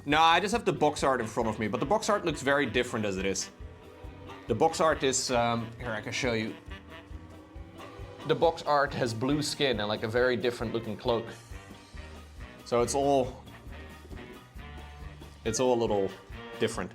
No, I just have the box art in front of me, but the box art looks very different as it is. The box art is, here I can show you. The box art has blue skin and like a very different looking cloak. So it's all a little different.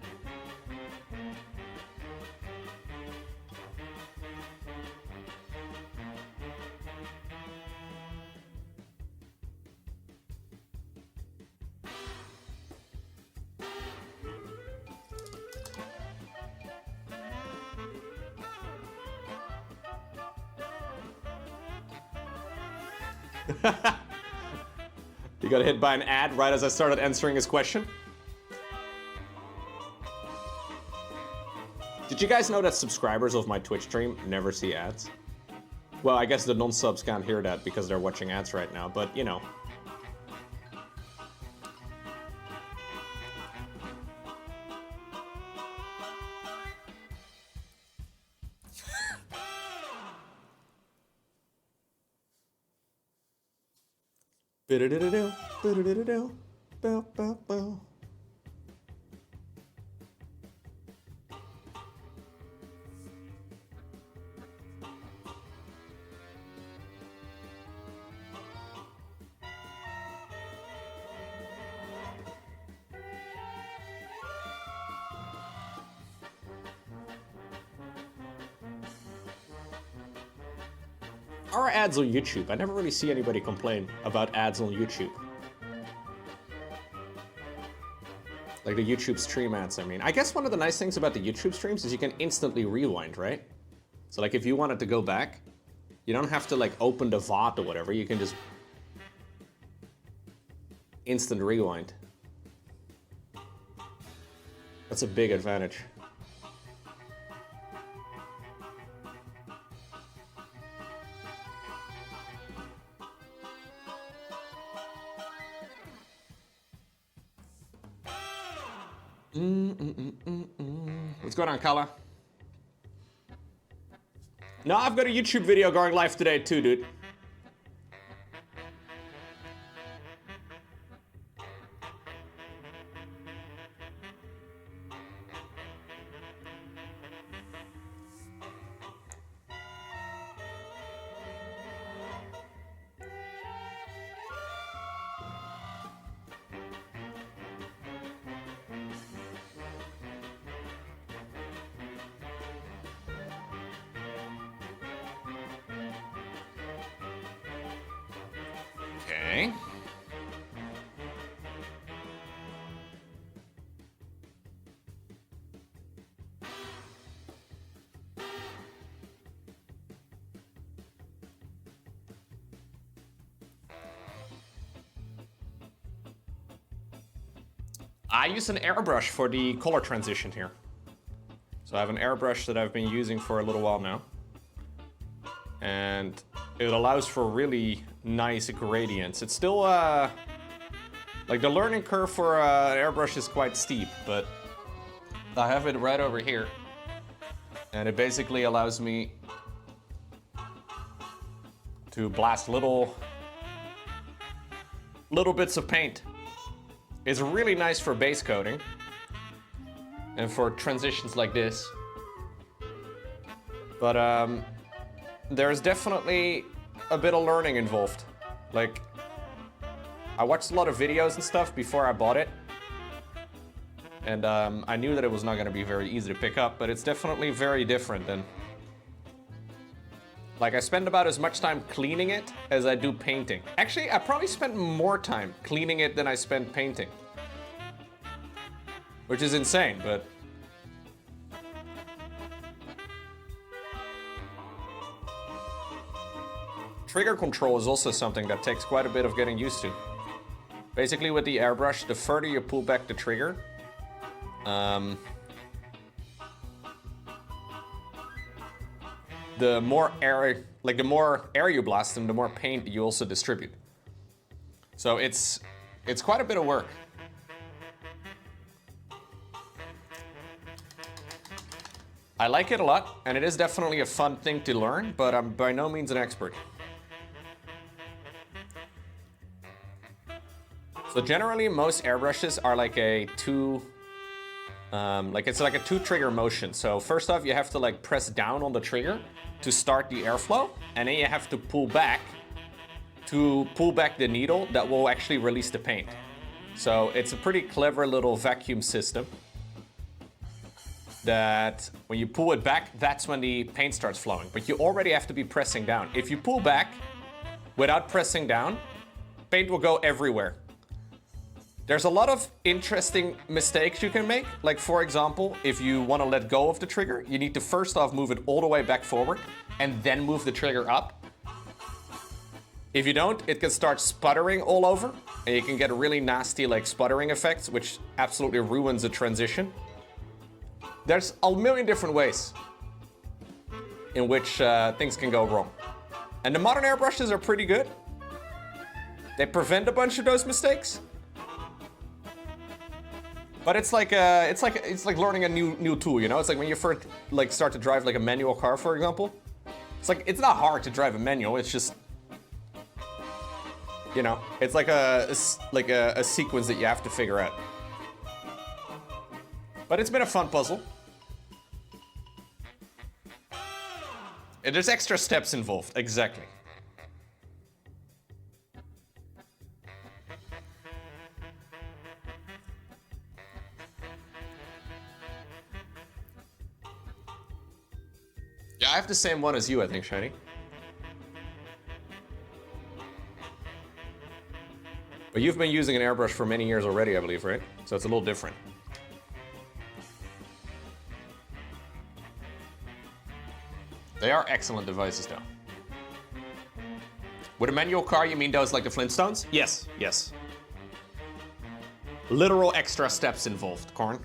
You got hit by an ad right as I started answering his question. Did you guys know that subscribers of my Twitch stream never see ads? Well, I guess the non-subs can't hear that because they're watching ads right now, but you know. Are ads on YouTube? I never really see anybody complain about ads on YouTube. Like the YouTube stream ads, I mean. I guess one of the nice things about the YouTube streams is you can instantly rewind, right? So like if you wanted to go back, you don't have to like open the VOD or whatever, you can just instant rewind. That's a big advantage. What's going on, Kala? No, I've got a YouTube video going live today too, dude. Okay. I use an airbrush for the color transition here. So I have an airbrush that I've been using for a little while now. And it allows for really nice gradients. It's still, like the learning curve for an airbrush is quite steep, but I have it right over here. And it basically allows me to blast little bits of paint. It's really nice for base coating and for transitions like this. But there's definitely a bit of learning involved. Like, I watched a lot of videos and stuff before I bought it. And I knew that it was not gonna be very easy to pick up, but it's definitely very different than... Like, I spend about as much time cleaning it as I do painting. Actually, I probably spent more time cleaning it than I spent painting. Which is insane, but... Trigger control is also something that takes quite a bit of getting used to. Basically, with the airbrush, the further you pull back the trigger, the more air, like the more air you blast and the more paint you also distribute. So it's quite a bit of work. I like it a lot, and it is definitely a fun thing to learn, but I'm by no means an expert. So generally, most airbrushes are like a it's like a two trigger motion. So first off, you have to like press down on the trigger to start the airflow, and then you have to pull back the needle that will actually release the paint. So it's a pretty clever little vacuum system that when you pull it back, that's when the paint starts flowing. But you already have to be pressing down. If you pull back without pressing down, paint will go everywhere. There's a lot of interesting mistakes you can make. Like for example, if you want to let go of the trigger, you need to first off move it all the way back forward and then move the trigger up. If you don't, it can start sputtering all over and you can get really nasty like sputtering effects, which absolutely ruins the transition. There's a million different ways in which things can go wrong. And the modern airbrushes are pretty good. They prevent a bunch of those mistakes. But it's like learning a new tool, you know? It's like when you first like start to drive like a manual car, for example. It's not hard to drive a manual. It's just, you know, it's like a sequence that you have to figure out. But it's been a fun puzzle. And there's extra steps involved, exactly. Yeah, I have the same one as you, I think, Shiny. But you've been using an airbrush for many years already, I believe, right? So it's a little different. They are excellent devices, though. With a manual car, you mean those like the Flintstones? Yes, yes. Literal extra steps involved, Corn.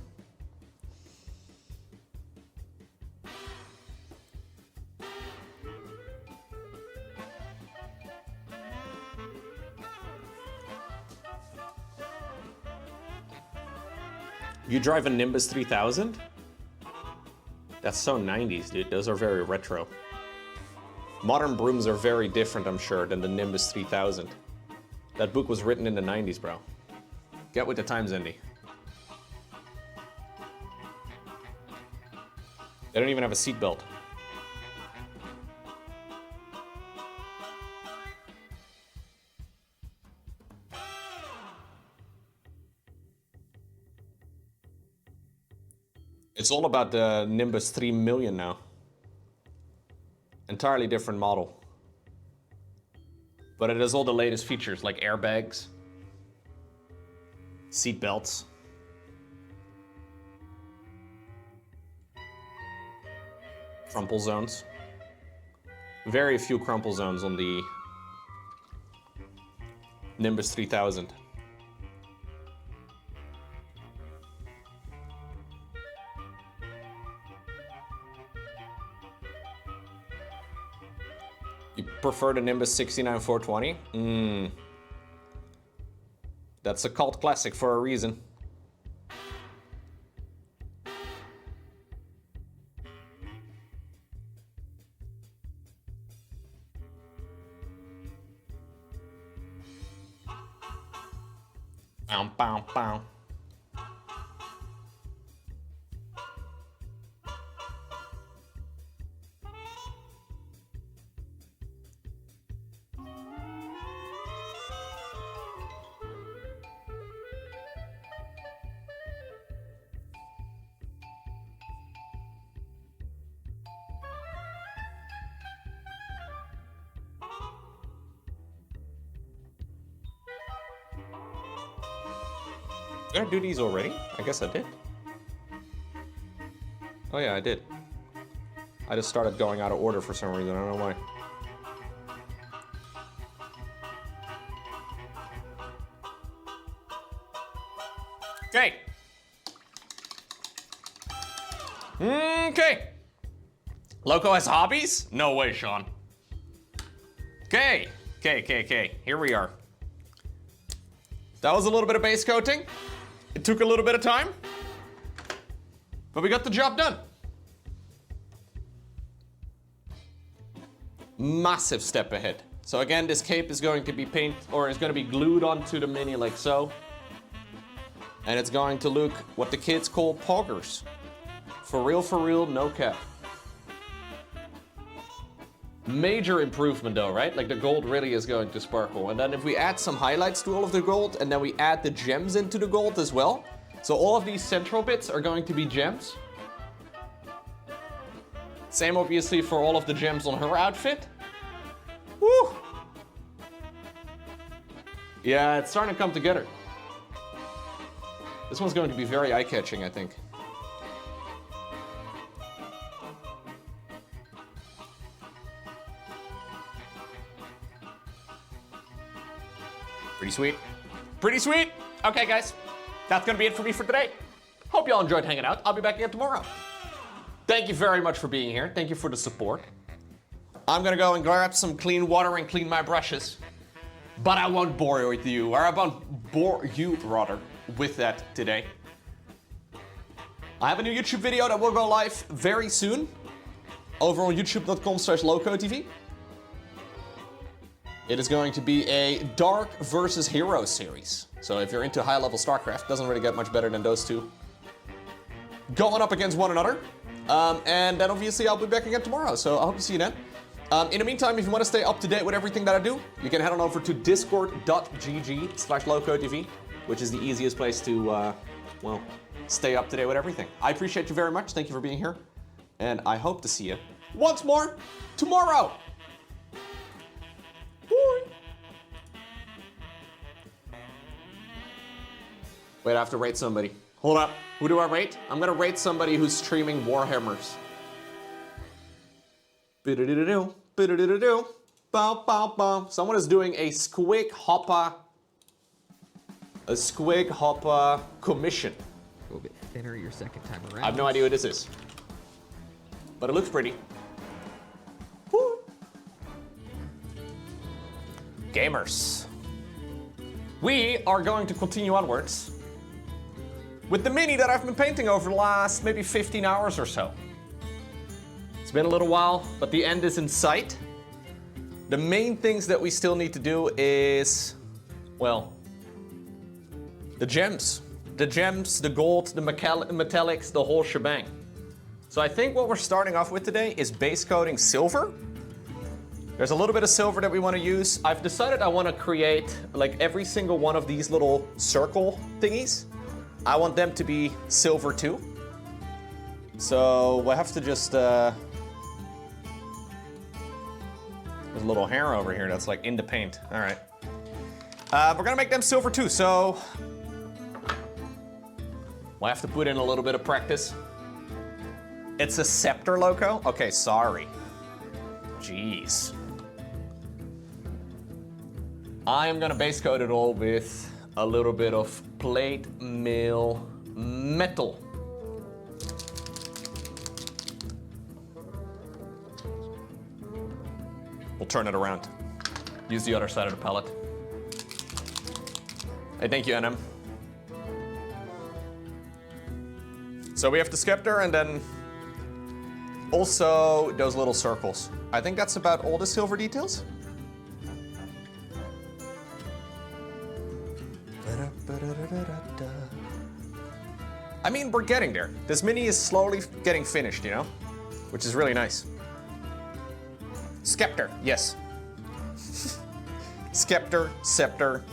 You drive a Nimbus 3000? That's so 90s, dude. Those are very retro. Modern brooms are very different, I'm sure, than the Nimbus 3000. That book was written in the 90s, bro. Get with the times, Andy. They don't even have a seatbelt. It's all about the Nimbus 3 million now. Entirely different model. But it has all the latest features like airbags, seat belts, crumple zones. Very few crumple zones on the Nimbus 3000. You prefer the Nimbus 69420? That's a cult classic for a reason. Bow, bow, bow. Did I do these already? I guess I did. Oh yeah, I did. I just started going out of order for some reason, I don't know why. Okay. Okay. Lowko has hobbies? No way, Sean. Okay. Okay. Here we are. That was a little bit of base coating. It took a little bit of time, but we got the job done. Massive step ahead. So again, this cape is going to be is going to be glued onto the mini like so. And it's going to look what the kids call poggers. For real, no cap. Major improvement though, right? Like the gold really is going to sparkle. And then if we add some highlights to all of the gold, and then we add the gems into the gold as well. So all of these central bits are going to be gems. Same obviously for all of the gems on her outfit. Woo! Yeah, it's starting to come together. This one's going to be very eye-catching, I think. Pretty sweet. Pretty sweet! Okay, guys. That's gonna be it for me for today. Hope y'all enjoyed hanging out. I'll be back again tomorrow. Thank you very much for being here. Thank you for the support. I'm gonna go and grab some clean water and clean my brushes. But I won't bore you with you, or I won't bore you rather with that today. I have a new YouTube video that will go live very soon over on youtube.com/LowkoTV. It is going to be a Dark versus Hero series. So if you're into high-level StarCraft, doesn't really get much better than those two going up against one another. And then obviously I'll be back again tomorrow, so I hope to see you then. In the meantime, if you want to stay up to date with everything that I do, you can head on over to discord.gg/LowkoTV, which is the easiest place to, well, stay up to date with everything. I appreciate you very much. Thank you for being here. And I hope to see you once more tomorrow. Bye. Wait, I have to rate somebody. Hold up. Who do I rate? I'm gonna rate somebody who's streaming Warhammers. Bididididoo, bididididoo, bow, bow, bow. Someone is doing a squig hopper commission. Will get thinner your second time around. I have no idea what this is, but it looks pretty. Woo. Gamers, we are going to continue onwards with the mini that I've been painting over the last maybe 15 hours or so. It's been a little while, but the end is in sight. The main things that we still need to do is, well, the gems. The gems, the gold, the metallics, the whole shebang. So I think what we're starting off with today is base coating silver. There's a little bit of silver that we want to use. I've decided I want to create like every single one of these little circle thingies. I want them to be silver too. So we'll have to just, there's a little hair over here that's like in the paint. All right. We're gonna make them silver too, so we'll have to put in a little bit of practice. It's a scepter, Lowko? Okay, sorry. Jeez. I am gonna base coat it all with a little bit of plate mill metal. We'll turn it around. Use the other side of the palette. Hey, thank you, NM. So we have the scepter and then also those little circles. I think that's about all the silver details. I mean, we're getting there. This mini is slowly getting finished, you know? Which is really nice. Scepter, yes. Scepter, scepter.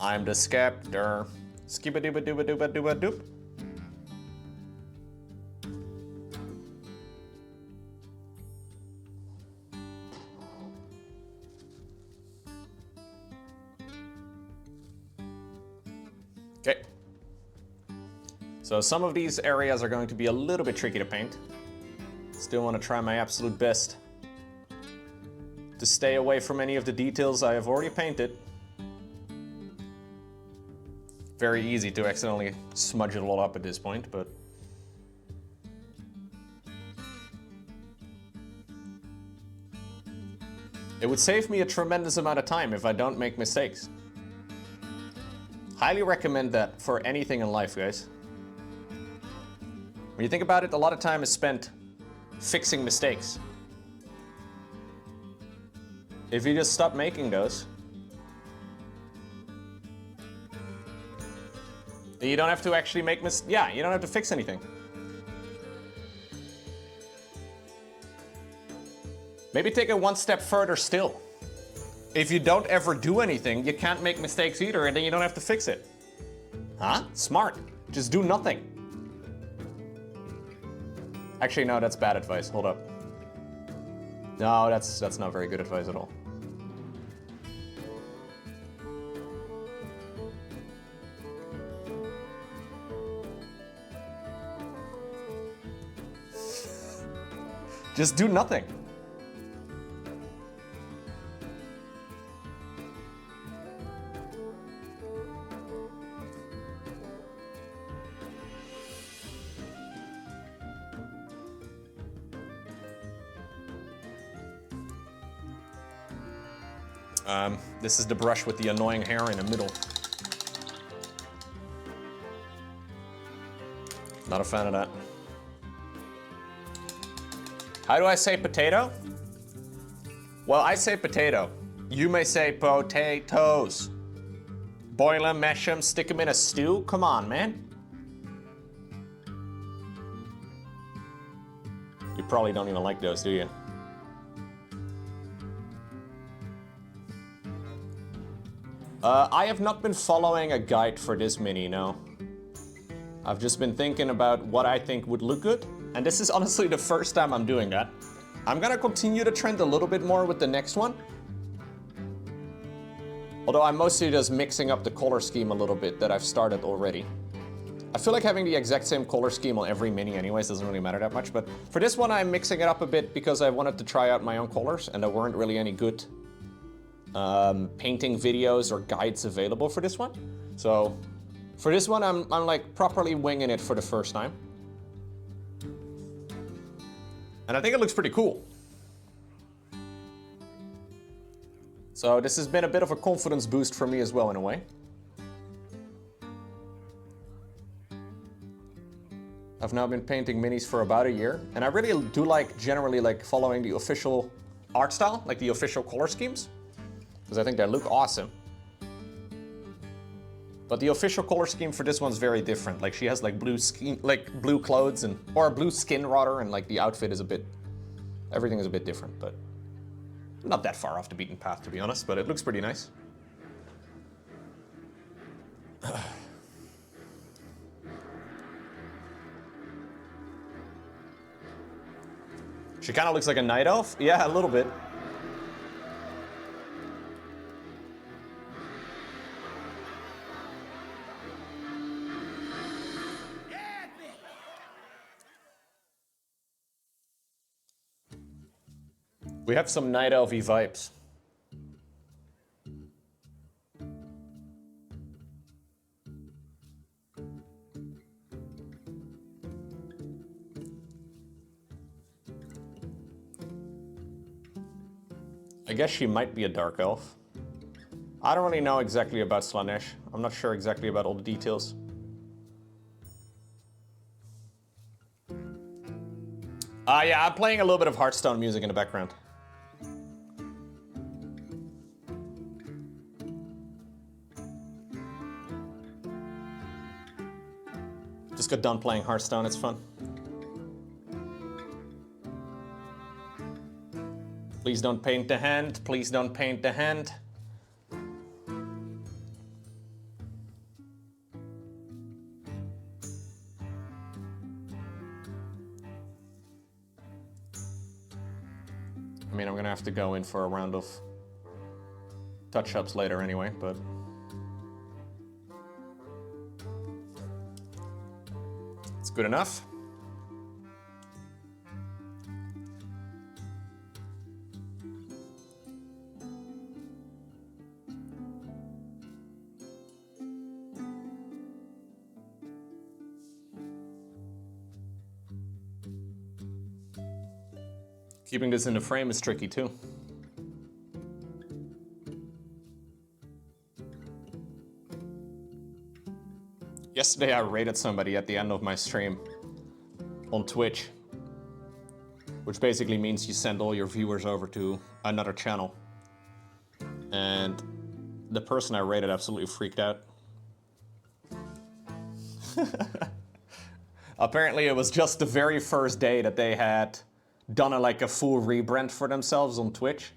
I'm the scepter. Skibba-dooba-dooba-dooba-dooba-doop. Okay. So some of these areas are going to be a little bit tricky to paint. Still want to try my absolute best to stay away from any of the details I have already painted. Very easy to accidentally smudge it all up at this point, but it would save me a tremendous amount of time if I don't make mistakes. Highly recommend that for anything in life, guys. When you think about it, a lot of time is spent fixing mistakes. If you just stop making those, then you don't have to actually make you don't have to fix anything. Maybe take it one step further still. If you don't ever do anything, you can't make mistakes either, and then you don't have to fix it. Huh? Smart. Just do nothing. Actually, no, that's bad advice. Hold up. No, that's not very good advice at all. Just do nothing. This is the brush with the annoying hair in the middle. Not a fan of that. How do I say potato? Well, I say potato. You may say potatoes. Boil them, mash them, stick them in a stew? Come on, man. You probably don't even like those, do you? I have not been following a guide for this mini, no. I've just been thinking about what I think would look good, and this is honestly the first time I'm doing that. I'm gonna continue the trend a little bit more with the next one. Although I'm mostly just mixing up the color scheme a little bit that I've started already. I feel like having the exact same color scheme on every mini anyways doesn't really matter that much, but for this one I'm mixing it up a bit because I wanted to try out my own colors, and there weren't really any good painting videos or guides available for this one. So for this one, I'm like properly winging it for the first time. And I think it looks pretty cool. So this has been a bit of a confidence boost for me as well in a way. I've now been painting minis for about a year, and I really do like generally like following the official art style, like the official color schemes, because I think they look awesome. But the official color scheme for this one's very different. Like she has like blue skin, like blue clothes or blue skin rather, and like the outfit is everything is a bit different, but not that far off the beaten path to be honest, but it looks pretty nice. She kind of looks like a night elf. Yeah, a little bit. We have some night elf-y vibes. I guess she might be a dark elf. I don't really know exactly about Slaanesh. I'm not sure exactly about all the details. Yeah, I'm playing a little bit of Hearthstone music in the background. Just got done playing Hearthstone, it's fun. Please don't paint the hand, please don't paint the hand. I mean, I'm gonna have to go in for a round of touch-ups later anyway, but... it's good enough. Keeping this in the frame is tricky too. yesterday I rated somebody at the end of my stream on Twitch, which basically means you send all your viewers over to another channel. And the person I rated absolutely freaked out. Apparently it was just the very first day that they had done a full rebrand for themselves on Twitch.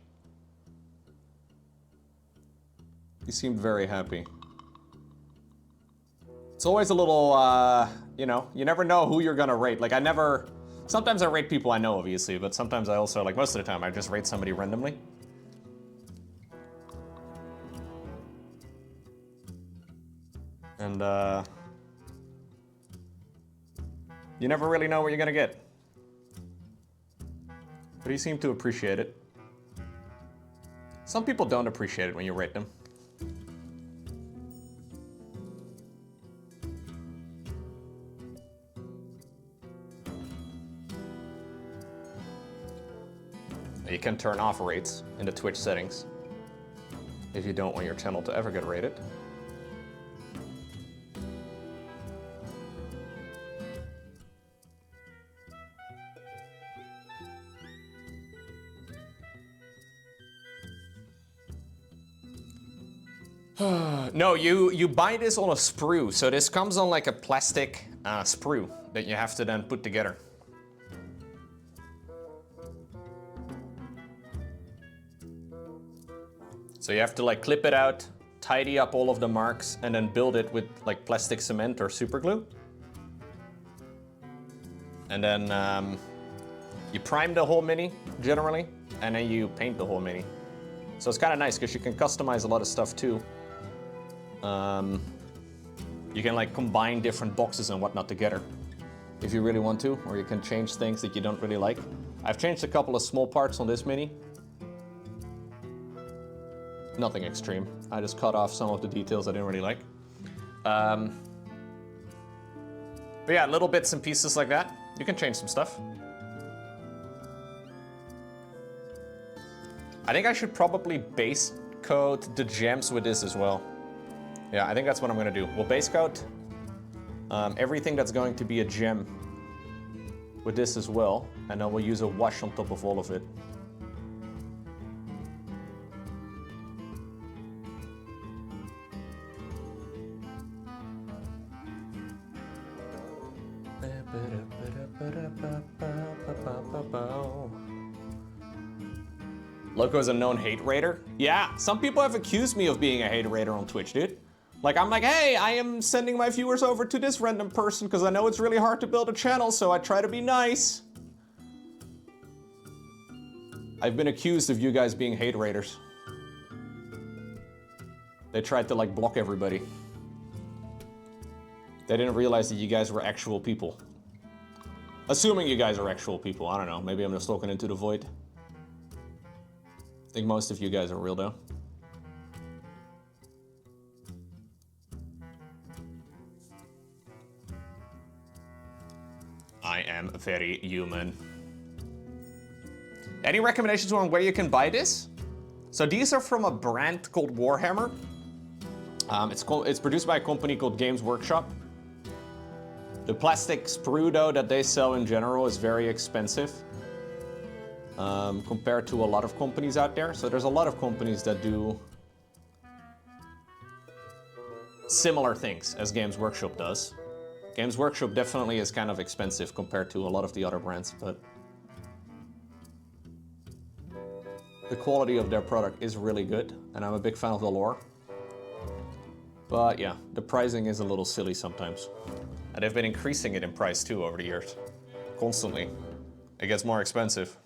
He seemed very happy. It's always a little, you know, you never know who you're gonna rate. Like sometimes I rate people I know, obviously, but sometimes I also, like most of the time, I just rate somebody randomly. And, you never really know what you're gonna get. But he seemed to appreciate it. Some people don't appreciate it when you rate them. You can turn off rates in the Twitch settings if you don't want your channel to ever get rated. No, you buy this on a sprue. So this comes on like a plastic sprue that you have to then put together. So you have to like clip it out, tidy up all of the marks, and then build it with like plastic cement or super glue. And then you prime the whole mini generally, and then you paint the whole mini. So it's kind of nice because you can customize a lot of stuff too. You can like combine different boxes and whatnot together if you really want to, or you can change things that you don't really like. I've changed a couple of small parts on this mini. Nothing extreme. I just cut off some of the details I didn't really like. But yeah, little bits and pieces like that. You can change some stuff. I think I should probably base coat the gems with this as well. Yeah, I think that's what I'm gonna do. We'll base coat everything that's going to be a gem with this as well, and then we'll use a wash on top of all of it. Lowko is a known hate raider. Yeah, some people have accused me of being a hate raider on Twitch, dude. Like, I'm like, hey, I am sending my viewers over to this random person because I know it's really hard to build a channel, so I try to be nice. I've been accused of you guys being hate raiders. They tried to, like, block everybody. They didn't realize that you guys were actual people. Assuming you guys are actual people, I don't know. Maybe I'm just talking into the void. I think most of you guys are real, though. I am very human. Any recommendations on where you can buy this? So these are from a brand called Warhammer. It's produced by a company called Games Workshop. The plastic sprue though that they sell in general is very expensive compared to a lot of companies out there. So there's a lot of companies that do similar things as Games Workshop does. Games Workshop definitely is kind of expensive compared to a lot of the other brands, but the quality of their product is really good, and I'm a big fan of the lore. But yeah, the pricing is a little silly sometimes. And they've been increasing it in price too over the years. Constantly. It gets more expensive.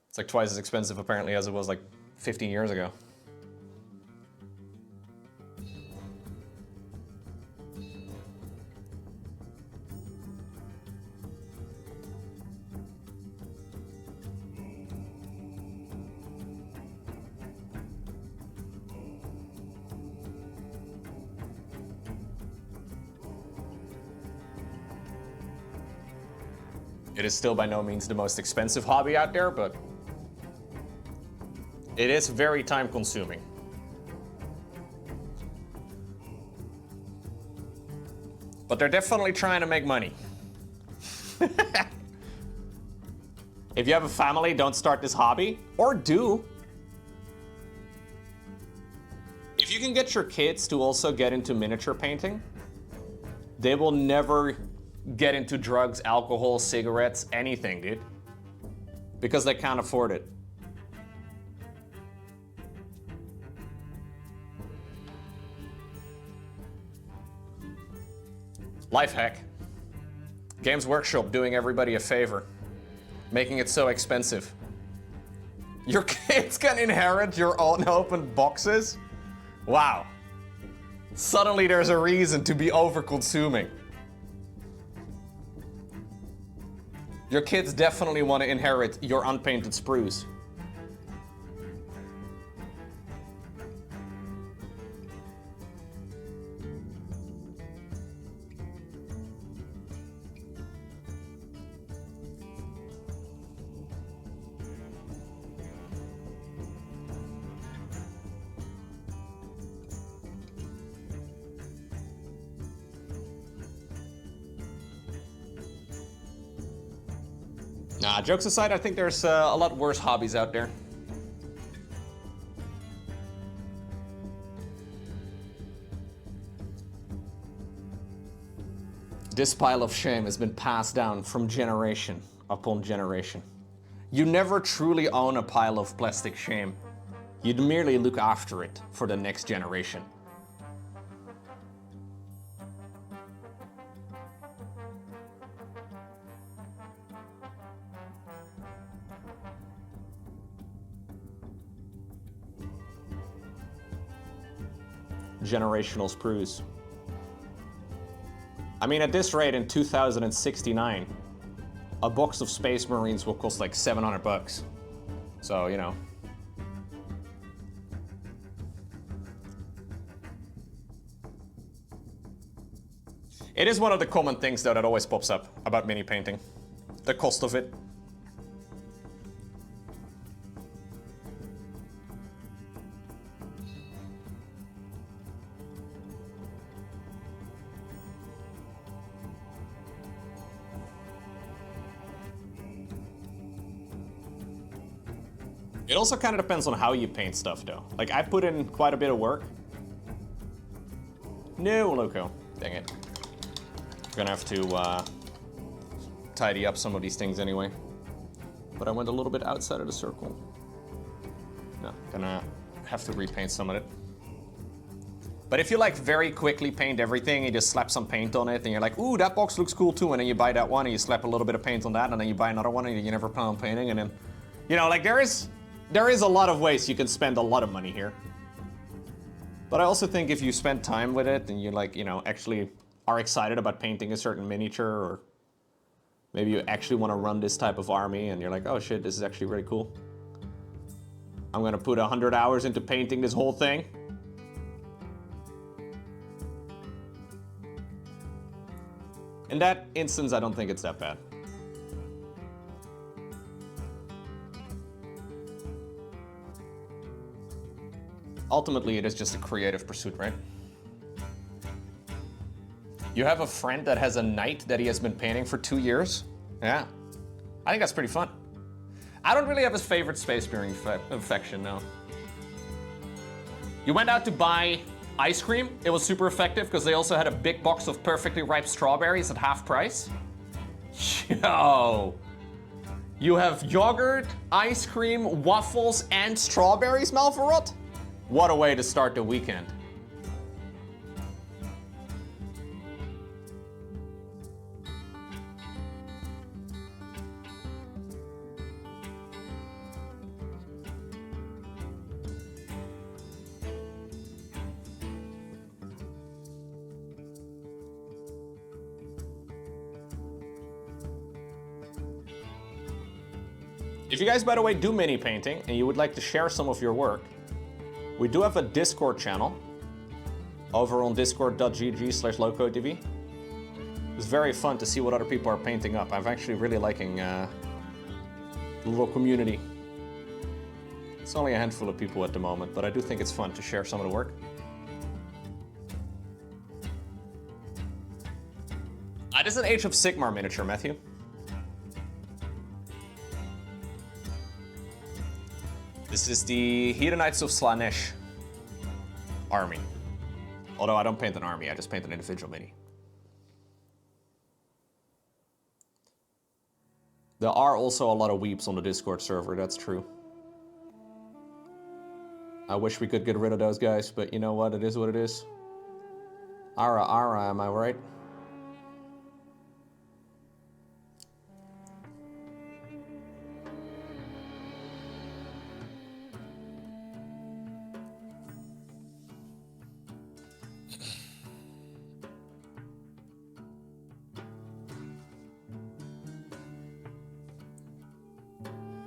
It's like twice as expensive apparently as it was like 15 years ago. It is still by no means the most expensive hobby out there, but it is very time consuming. But they're definitely trying to make money. If you have a family, don't start this hobby. Or do. If you can get your kids to also get into miniature painting, they will never get into drugs, alcohol, cigarettes, anything, dude. Because they can't afford it. Life hack. Games Workshop doing everybody a favor. Making it so expensive. Your kids can inherit your unopened boxes? Wow. Suddenly there's a reason to be over-consuming. Your kids definitely want to inherit your unpainted sprues. Nah, jokes aside, I think there's a lot worse hobbies out there. This pile of shame has been passed down from generation upon generation. You never truly own a pile of plastic shame. You'd merely look after it for the next generation. Generational sprues. I mean, at this rate, in 2069, a box of Space Marines will cost like 700 bucks. So, you know. It is one of the common things, though, that always pops up about mini painting. The cost of it. It also kind of depends on how you paint stuff, though. Like, I put in quite a bit of work. No, Lowko. Dang it. Gonna have to tidy up some of these things anyway. But I went a little bit outside of the circle. No, gonna have to repaint some of it. But if you like very quickly paint everything, you just slap some paint on it, and you're like, ooh, that box looks cool too, and then you buy that one, and you slap a little bit of paint on that, and then you buy another one, and you never plan on painting, and then, you know, like there is a lot of ways you can spend a lot of money here. But I also think if you spend time with it, and you like, you know, actually are excited about painting a certain miniature, or maybe you actually want to run this type of army, and you're like, oh shit, this is actually really cool. I'm gonna put 100 hours into painting this whole thing. In that instance, I don't think it's that bad. Ultimately, it is just a creative pursuit, right? You have a friend that has a knight that he has been painting for 2 years? Yeah. I think that's pretty fun. I don't really have his favorite Space Marine affection, no. You went out to buy ice cream. It was super effective because they also had a big box of perfectly ripe strawberries at half price. Yo. You have yogurt, ice cream, waffles, and strawberries, Malvarot? What a way to start the weekend. If you guys, by the way, do mini painting and you would like to share some of your work, we do have a Discord channel over on discord.gg/LowkoTV. It's very fun to see what other people are painting up. I'm actually really liking the little community. It's only a handful of people at the moment, but I do think it's fun to share some of the work. That is an Age of Sigmar miniature, Matthew. This is the Hedonites of Slaanesh army. Although I don't paint an army, I just paint an individual mini. There are also a lot of weeps on the Discord server, that's true. I wish we could get rid of those guys, but you know what? It is what it is. Ara, am I right?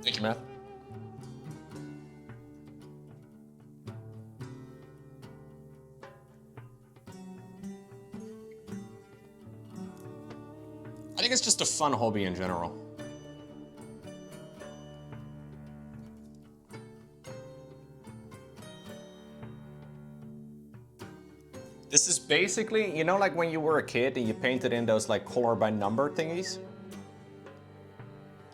Thank you, Matt. I think it's just a fun hobby in general. This is basically, you know, like when you were a kid and you painted in those like color by number thingies?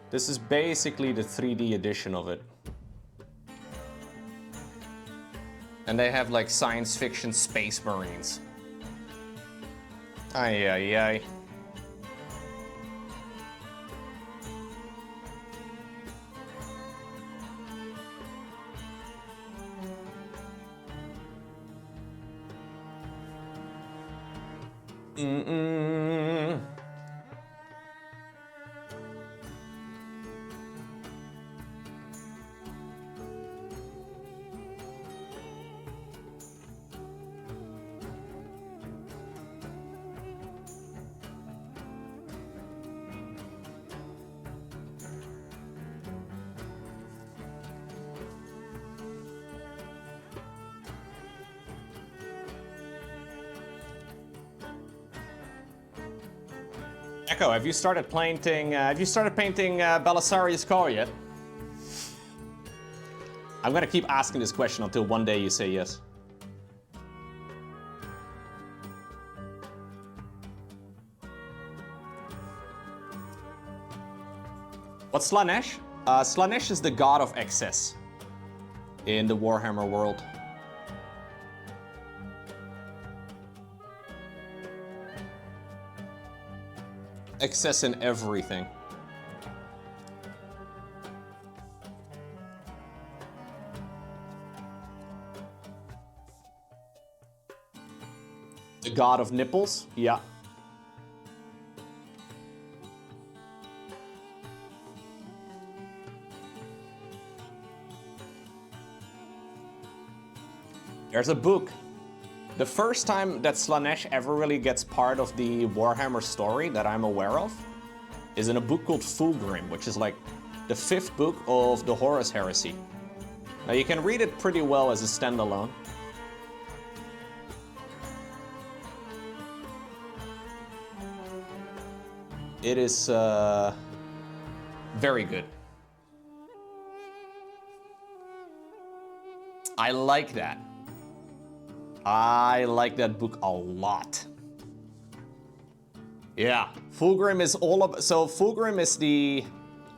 This is basically the 3D edition of it. And they have like science fiction space marines. Ay, ay, ay. Echo, have you started painting? Belisarius Call yet? I'm gonna keep asking this question until one day you say yes. What's Slaanesh? Slaanesh is the god of excess in the Warhammer world. Excess in everything. The god of nipples? Yeah. There's a book. The first time that Slaanesh ever really gets part of the Warhammer story that I'm aware of is in a book called Fulgrim, which is like the 5th book of the Horus Heresy. Now you can read it pretty well as a standalone. It is very good. I like that. I like that book a lot. Yeah, Fulgrim is all of, so Fulgrim is the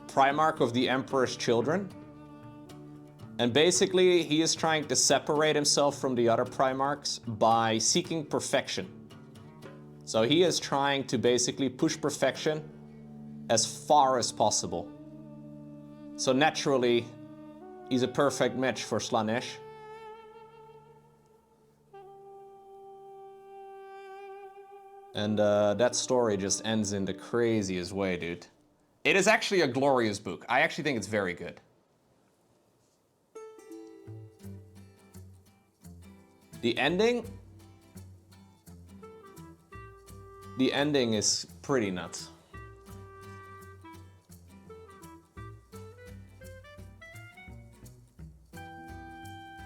Primarch of the Emperor's Children. And basically he is trying to separate himself from the other Primarchs by seeking perfection. So he is trying to basically push perfection as far as possible. So naturally, he's a perfect match for Slaanesh. And that story just ends in the craziest way, dude. It is actually a glorious book. I actually think it's very good. The ending is pretty nuts.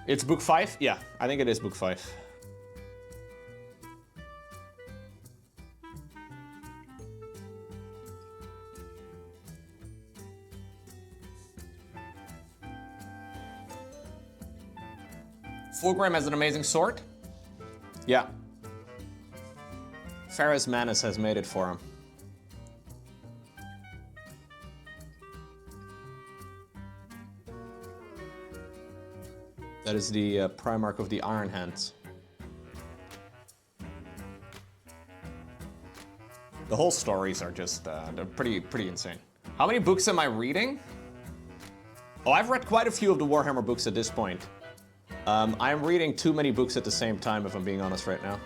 It's book 5? Yeah, I think it is book 5. Fulgrim has an amazing sword. Yeah. Ferrus Manus has made it for him. That is the Primarch of the Iron Hands. The whole stories are just, they're pretty insane. How many books am I reading? Oh, I've read quite a few of the Warhammer books at this point. I'm reading too many books at the same time, if I'm being honest right now.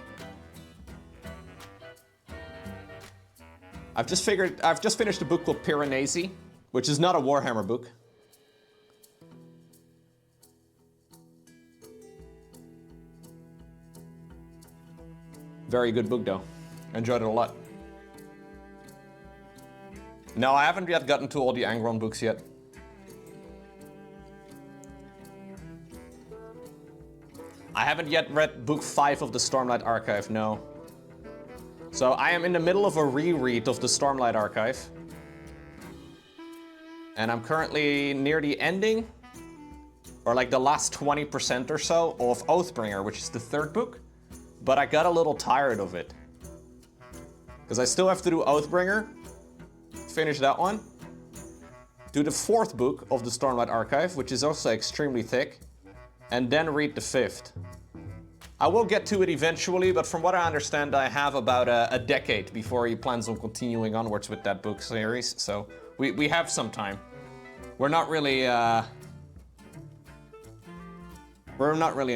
I've just finished a book called Piranesi, which is not a Warhammer book. Very good book though. Enjoyed it a lot. No, I haven't yet gotten to all the Angron books yet. I haven't yet read book 5 of the Stormlight Archive, no. So I am in the middle of a reread of the Stormlight Archive. And I'm currently near the ending, or like the last 20% or so of Oathbringer, which is the 3rd book. But I got a little tired of it. Because I still have to do Oathbringer, finish that one. Do the 4th book of the Stormlight Archive, which is also extremely thick. And then read the 5th. I will get to it eventually, but from what I understand, I have about a decade before he plans on continuing onwards with that book series. So we have some time. We're not really in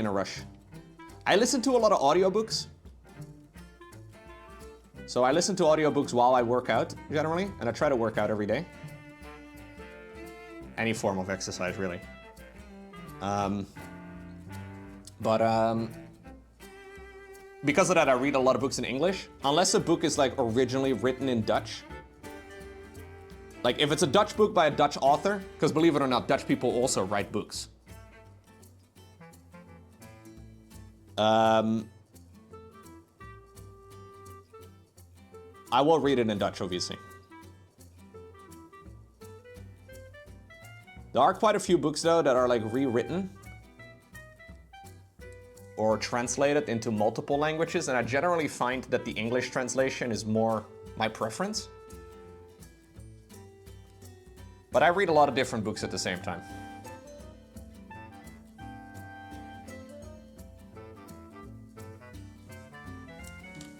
a rush. I listen to a lot of audiobooks. So I listen to audiobooks while I work out, generally, and I try to work out every day. Any form of exercise, really. Because of that, I read a lot of books in English. Unless a book is like originally written in Dutch. Like if it's a Dutch book by a Dutch author, because believe it or not, Dutch people also write books. I will read it in Dutch, obviously. There are quite a few books though that are like rewritten or translated into multiple languages, and I generally find that the English translation is more my preference. But I read a lot of different books at the same time.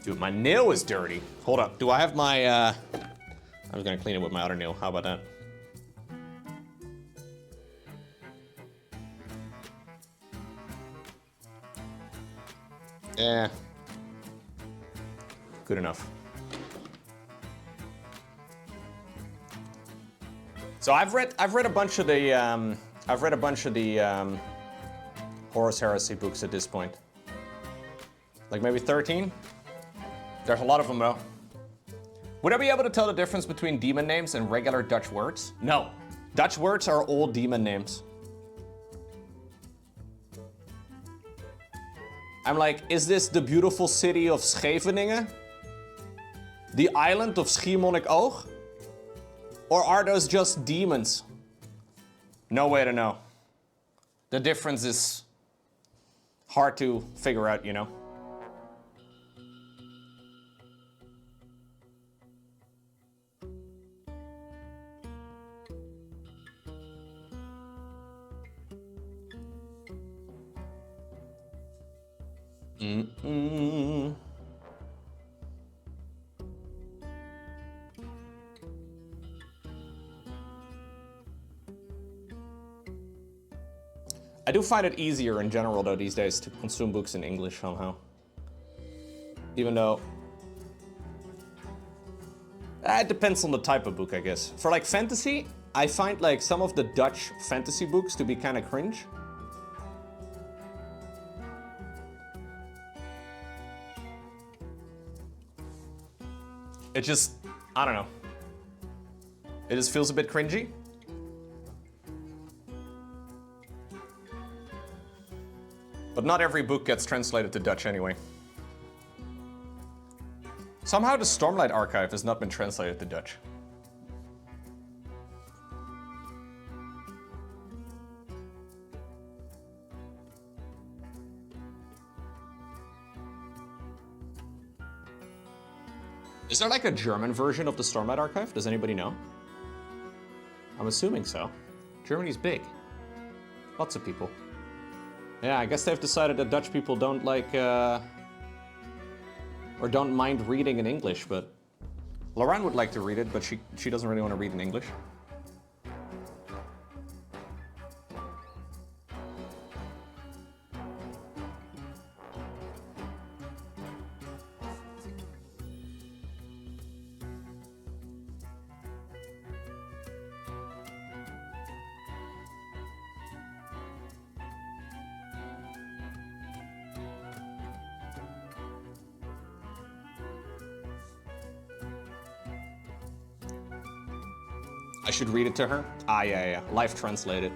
Dude, my nail is dirty. Hold up, do I have my, I was gonna clean it with my other nail, how about that? Yeah, good enough. So I've read a bunch of the Horus Heresy books at this point. Like maybe 13. There's a lot of them though. Would I be able to tell the difference between demon names and regular Dutch words? No, Dutch words are all demon names. I'm like, is this the beautiful city of Scheveningen? The island of Schiermonnikoog? Or are those just demons? No way to know. The difference is hard to figure out, you know? I do find it easier in general though these days to consume books in English somehow. Even though it depends on the type of book, I guess. For like fantasy, I find like some of the Dutch fantasy books to be kind of cringe. It just, I don't know. It just feels a bit cringy. But not every book gets translated to Dutch anyway. Somehow the Stormlight Archive has not been translated to Dutch. Is there like a German version of the Stormlight Archive? Does anybody know? I'm assuming so. Germany's big. Lots of people. Yeah, I guess they've decided that Dutch people don't like, or don't mind reading in English, but Lauren would like to read it, but she doesn't really want to read in English. I should read it to her? Ah, yeah. Live translated.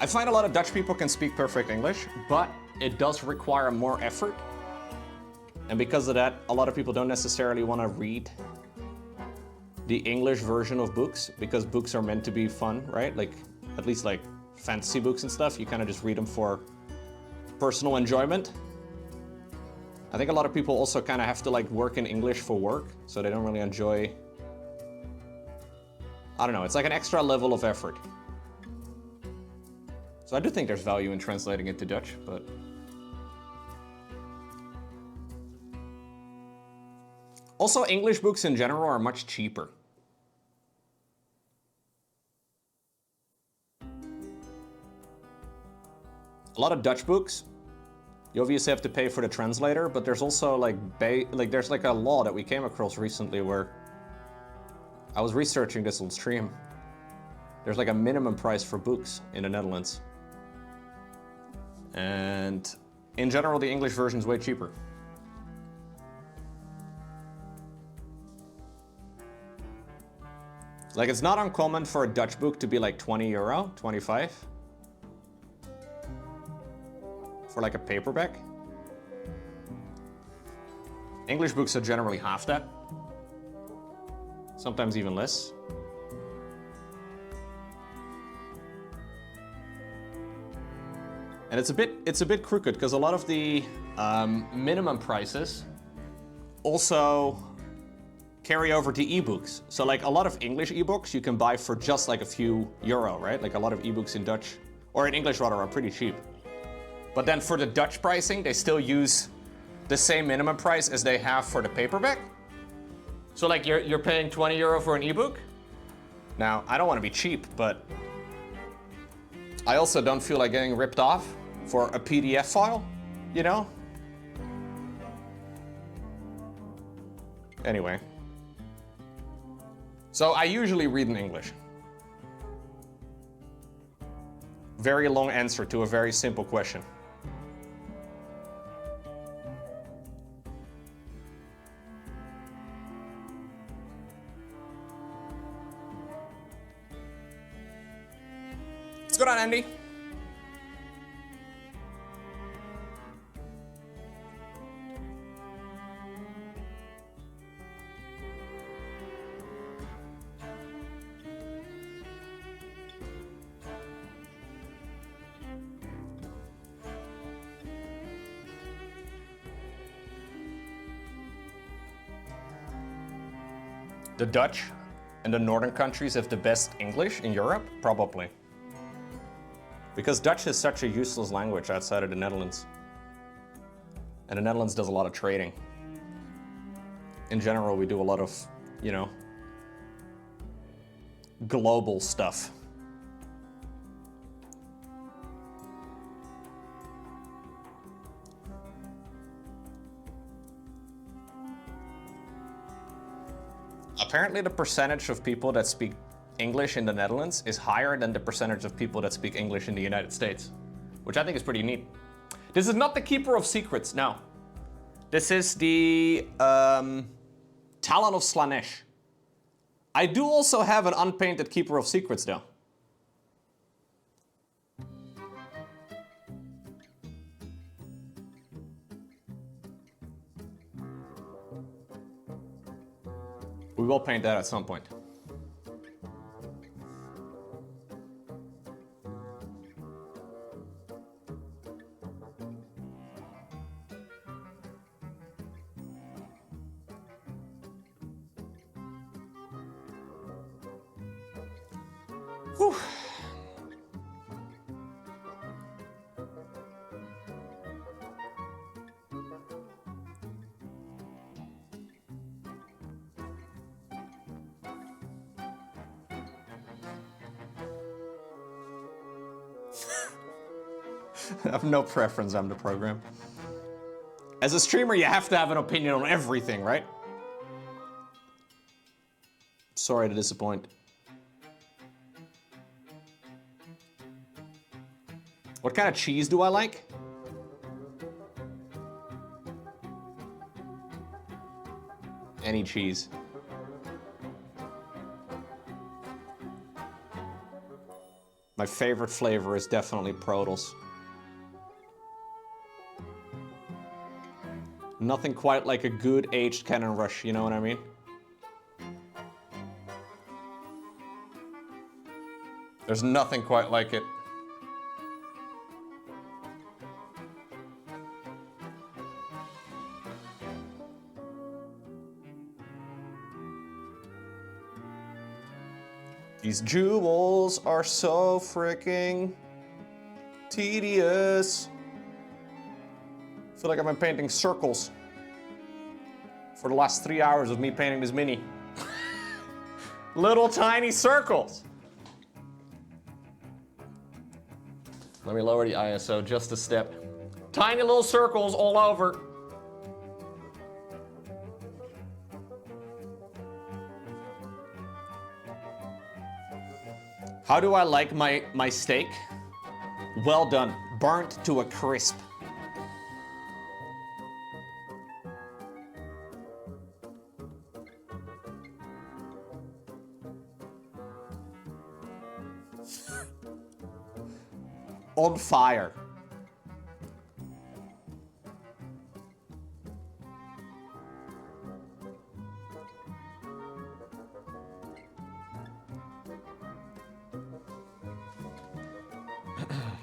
I find a lot of Dutch people can speak perfect English, but it does require more effort. And because of that, a lot of people don't necessarily want to read the English version of books, because books are meant to be fun, right? Like, at least like fantasy books and stuff, you kind of just read them for personal enjoyment. I think a lot of people also kind of have to like work in English for work, so they don't really enjoy... I don't know, it's like an extra level of effort. So I do think there's value in translating it to Dutch, but... Also, English books in general are much cheaper. A lot of Dutch books, you obviously have to pay for the translator, but there's also like there's like a law that we came across recently where I was researching this on stream. There's like a minimum price for books in the Netherlands. And in general, the English version is way cheaper. Like, it's not uncommon for a Dutch book to be like €20, 25. For like a paperback. English books are generally half that. Sometimes even less. And it's a bit crooked because a lot of the minimum prices also carry over to ebooks. So like a lot of English ebooks you can buy for just like a few euro, right? Like a lot of ebooks in Dutch, or in English rather, are pretty cheap. But then for the Dutch pricing, they still use the same minimum price as they have for the paperback. So like you're paying €20 for an ebook. Now, I don't want to be cheap, but I also don't feel like getting ripped off for a PDF file, you know? Anyway. So I usually read in English. Very long answer to a very simple question. What's going on, Andy? The Dutch and the northern countries have the best English in Europe? Probably. Because Dutch is such a useless language outside of the Netherlands. And the Netherlands does a lot of trading. In general, we do a lot of, you know, global stuff. Apparently the percentage of people that speak English in the Netherlands is higher than the percentage of people that speak English in the United States, which I think is pretty neat. This is not the Keeper of Secrets, no. This is the Talon of Slaanesh. I do also have an unpainted Keeper of Secrets though. We will paint that at some point. Whew. I have no preference on the program. As a streamer, you have to have an opinion on everything, right? Sorry to disappoint. What kind of cheese do I like? Any cheese. My favorite flavor is definitely Protals. Nothing quite like a good aged Cannon Rush, you know what I mean? There's nothing quite like it. These jewels are so freaking tedious. I feel like I've been painting circles for the last 3 hours of me painting this mini. Little tiny circles. Let me lower the ISO just a step. Tiny little circles all over. How do I like my steak? Well done, burnt to a crisp. On fire.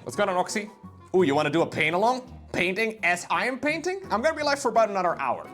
What's going on, Oxy? Ooh, you want to do a paint along? Painting as I am painting? I'm gonna be live for about another hour.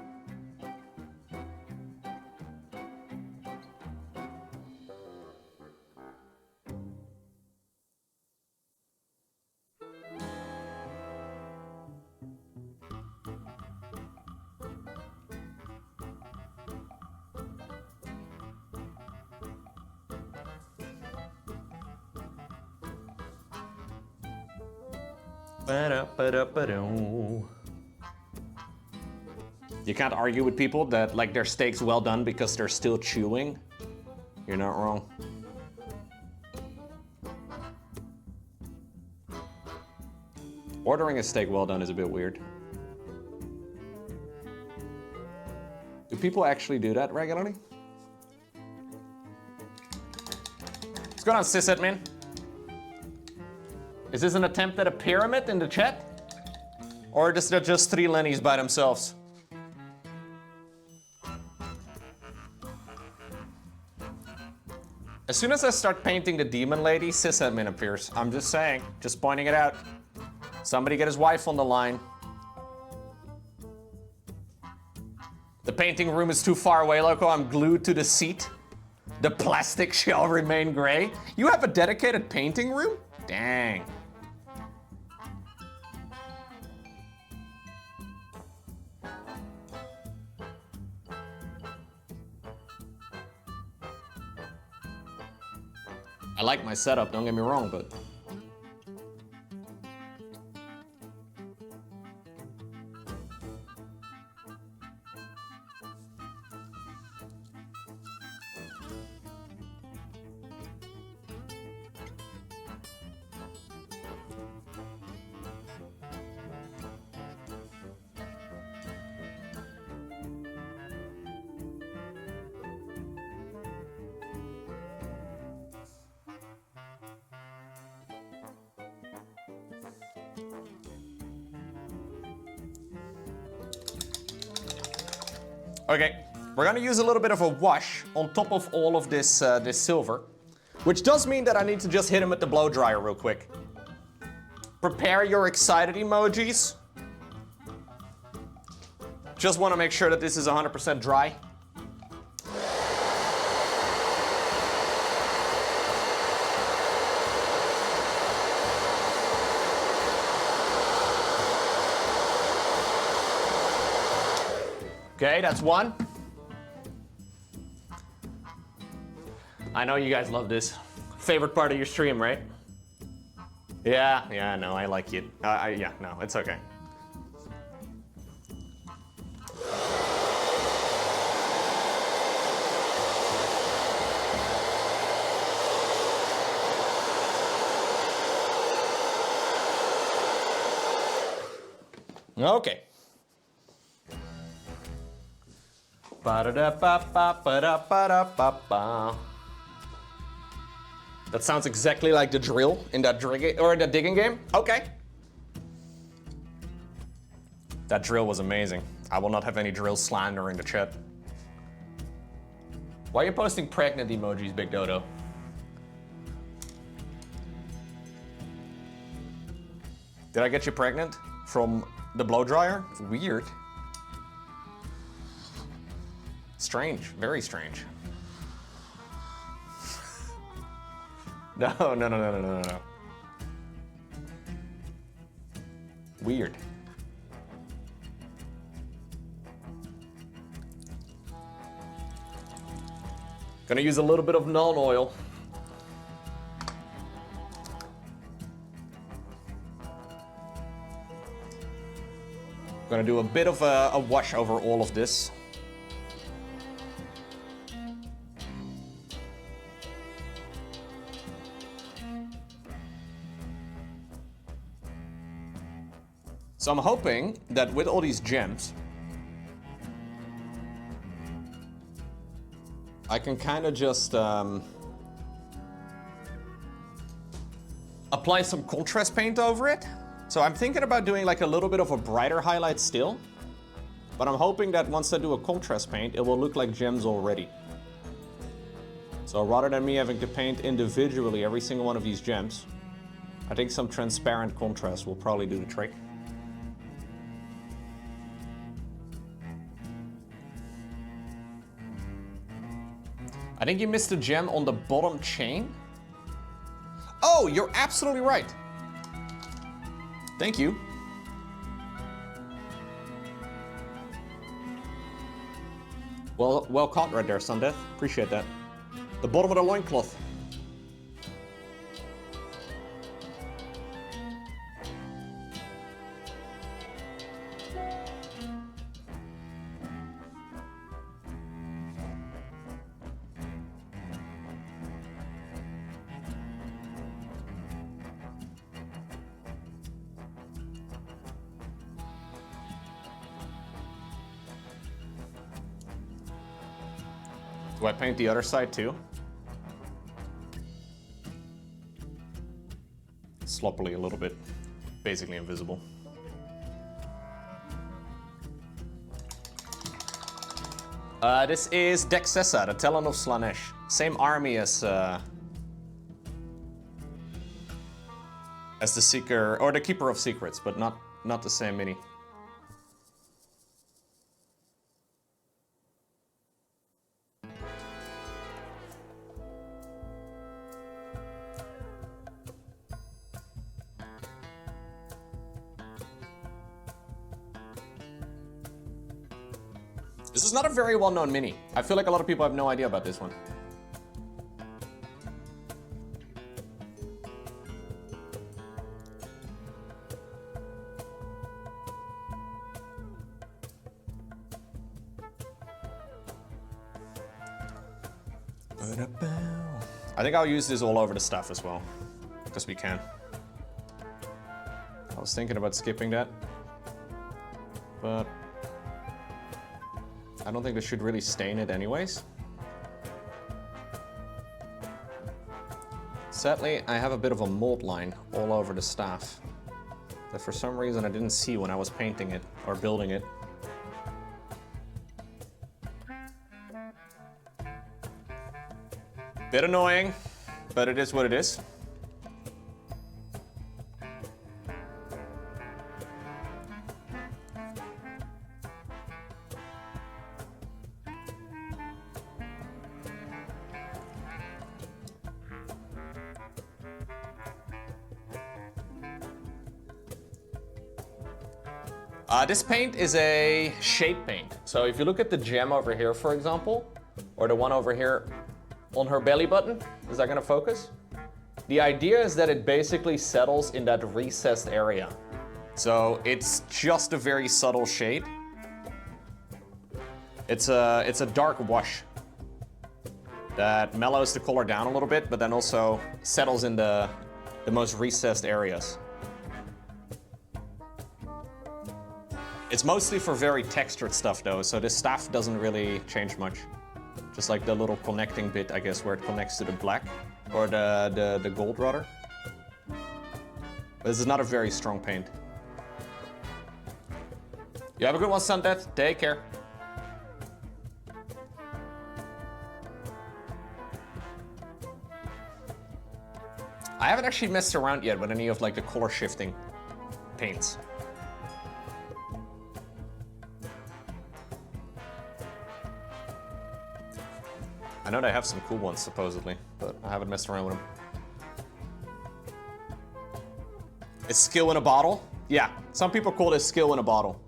You can't argue with people that like their steak's well done because they're still chewing. You're not wrong. Ordering a steak well done is a bit weird. Do people actually do that regularly? What's going on, CEST, man? Is this an attempt at a pyramid in the chat? Or is there just 3 Lennies by themselves? As soon as I start painting the demon lady, sysadmin appears. I'm just saying, just pointing it out. Somebody get his wife on the line. The painting room is too far away, Lowko. I'm glued to the seat. The plastic shall remain gray. You have a dedicated painting room? Dang. I like my setup, don't get me wrong, but... Okay, we're gonna use a little bit of a wash on top of all of this this silver, which does mean that I need to just hit him with the blow dryer real quick. Prepare your excited emojis. Just want to make sure that this is 100% dry. Okay, that's one. I know you guys love this. Favorite part of your stream, right? Yeah, no, I like it. Yeah, no, it's okay. Okay. Ba-da-da-ba-ba-ba-da-ba-da-ba-ba. That sounds exactly like the drill in that digging game. Okay. That drill was amazing. I will not have any drill slander in the chat. Why are you posting pregnant emojis, Big Dodo? Did I get you pregnant from the blow dryer? Weird. Strange, very strange. No. Weird. Gonna use a little bit of null oil. Gonna do a bit of a wash over all of this. So I'm hoping that with all these gems, I can kind of just apply some contrast paint over it. So I'm thinking about doing like a little bit of a brighter highlight still, but I'm hoping that once I do a contrast paint, it will look like gems already. So rather than me having to paint individually every single one of these gems, I think some transparent contrast will probably do the trick. I think you missed a gem on the bottom chain. Oh, you're absolutely right. Thank you. Well caught right there, Sundeath. Appreciate that. The bottom of the loincloth. Do I paint the other side too? Sloppily a little bit, basically invisible. This is Dexcessa, the Talon of Slaanesh. Same army as the Seeker, or the Keeper of Secrets, but not the same mini. This is not a very well-known mini. I feel like a lot of people have no idea about this one. I think I'll use this all over the stuff as well, because we can. I was thinking about skipping that, but I don't think this should really stain it anyways. Sadly, I have a bit of a mold line all over the staff that for some reason I didn't see when I was painting it or building it. Bit annoying, but it is what it is. This paint is a shape paint. So if you look at the gem over here, for example, or the one over here on her belly button, is that gonna focus? The idea is that it basically settles in that recessed area. So it's just a very subtle shade. It's a dark wash that mellows the color down a little bit, but then also settles in the most recessed areas. It's mostly for very textured stuff though, so this staff doesn't really change much. Just like the little connecting bit, I guess, where it connects to the black, or the gold rather. But this is not a very strong paint. You have a good one, Sundeath. Take care. I haven't actually messed around yet with any of like the color shifting paints. I know they have some cool ones supposedly, but I haven't messed around with them. It's skill in a bottle? Yeah, some people call this skill in a bottle.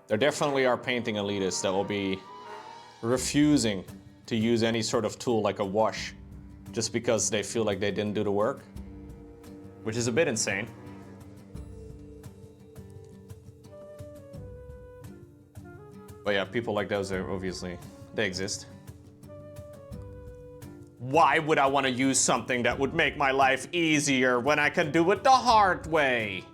There definitely are painting elitists that will be refusing to use any sort of tool like a wash just because they feel like they didn't do the work, which is a bit insane. But yeah, people like those are obviously, they exist. Why would I want to use something that would make my life easier when I can do it the hard way?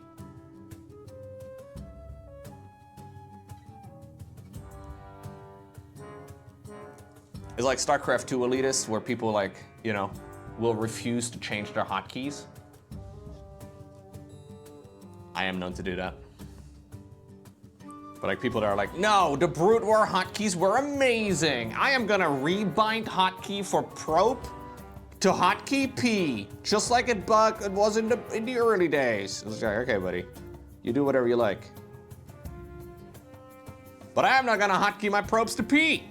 It's like StarCraft 2 elitists where people like, you know, will refuse to change their hotkeys. I am known to do that. But like people that are like, no, the Brute War hotkeys were amazing. I am gonna rebind hotkey for probe to hotkey P, just like it was in the early days. It's like, okay, buddy, you do whatever you like. But I am not gonna hotkey my probes to P.